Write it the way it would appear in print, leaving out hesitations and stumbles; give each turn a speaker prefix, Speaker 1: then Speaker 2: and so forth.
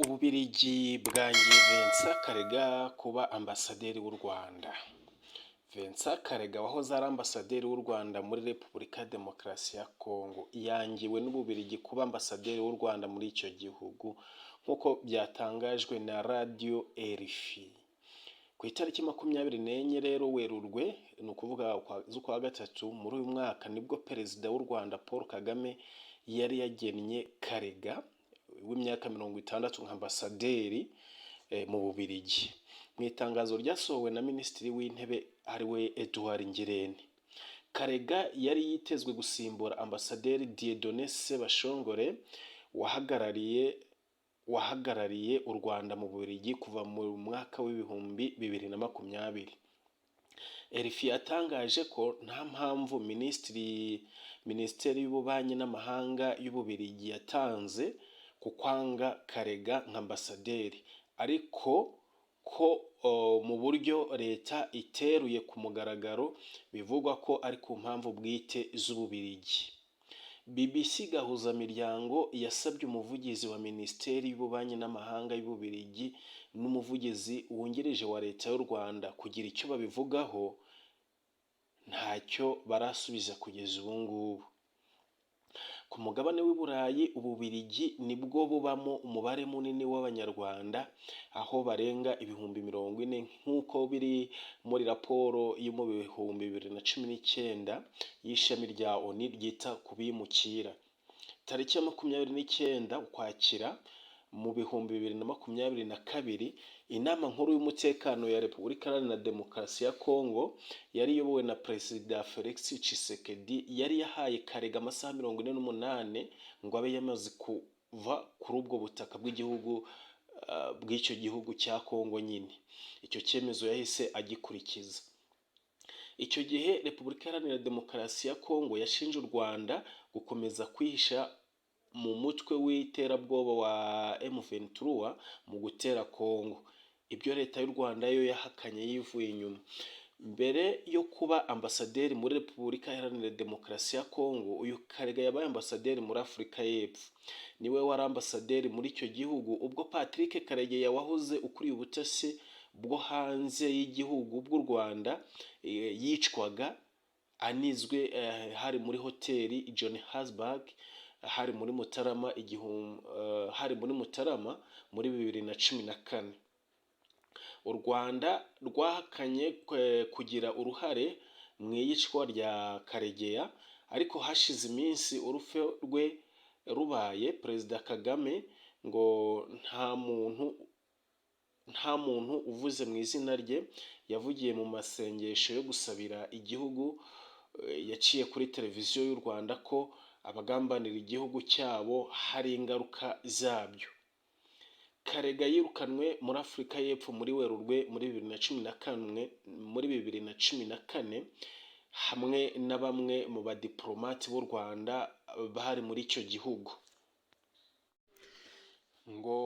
Speaker 1: Ububiligi bwangiye Vincent Karega kuba ambasaderi w'u Rwanda. Vincent Karega wahoze ari ambasaderi w'u Rwanda muri Repubulika ya Demokarasi ya Congo yangiwe n'Ububiligi kuba ambasaderi w'u Rwanda muri icyo gihugu nkuko byatangajwe na Radio RFI. Ku itariki 24 rero Werurwe, ni ukuvuga z'ukwa gatatu muri uyu mwaka, nibwo Perezida w'u Rwanda Paul Kagame yari yagennye Karega w'imyaka 60 nk'ambasaderi mu Bubiligi. Mu itangazo ryasohowe na Minisitiri w'intebe ariwe Édouard Ngirente, Karega yari yitezwe gusimbura ambasaderi Dieudonné Sebashongore wahagarariye u Rwanda mu Bubiligi kuva mu mwaka w'ibihumbi 2020. RFI yatangaje ko nta mpamvu Minisitiri y'ububanyi n'amahanga y'Ububiligi yatanze ku kwanga Karega nk'ambasaderi, ariko ko mu buryo leta iteruye ku mugaragaro bivugwa ko ari ku mpamvu bwite z'Ububiligi. BBC gahuzamiryango yasabye umuvugizi wa Minisiteri y'ububanyi n'amahanga y'Ububiligi n'umuvugizi wungirije wa leta y'u Rwanda kugira icyo babivugaho, ntacyo barasubiza kugeza ubu ngubu. Ku mugabane w'i Burayi, Ububiligi nibwo bubamo umubare munini w'Abanyarwanda, aho barenga 40,000 nk'uko biri muri raporo yo mu 2019 y'ishami rya ONU ryita ku bimukira. Tariki ya 29 Ukwakira mu 2022, inama nkuru y'umutekano ya Repubulika Iharanira Demokarasi ya Congo yari iyobowe na Perezida Felix yari yahaye Karega amasaha 48 ngo abe yamaze kuva kuri ubwo butaka bw'icyo gihugu cya Congo nyine. Icyo cyemezo yahise agikurikiza. Icyo gihe Repubulika Iharanira Demokarasi ya Congo yashinje u Rwanda gukomeza kwihisha mu mutwe w'iterabwoba wa M23 mu gutera Congo. Ibyo leta y'u Rwanda yo yahakanye yivuye inyuma. Mbere yo kuba ambasaderi muri Repubulika Iharanira Demokarasi ya Congo, uyu Karega yabaye ambasaderi muri Afurika y'Epfo. Niwe wari ambasaderi muri icyo gihugu ubwo Patrick Karegeya wahoze ukuriye ubutasi bwo hanze y'igihugu bw'u Rwanda yicwaga anizwe hari muri hoteli Johannesburg hari muri Mutarama muri 2014. U Rwanda rwahakanye kugira uruhare mu iyicwa rya Karegeya, ariko hashize iminsi urupfu rwe rubaye, Perezida Kagame ngo nta muntu uvuze mu izina rye yavugiye mu masengesho yo gusabira igihugu. Yaciye kuri televiziyo y'u Rwanda ko abagambanira igihugu cyabo hari ingaruka zabyo. Karega yirukanwe muri Afurika y'Epfo muri Werurwe muri 2014 hamwe na bamwe mu badiplomate b'u Rwanda bari muri icyo gihugu. Ngo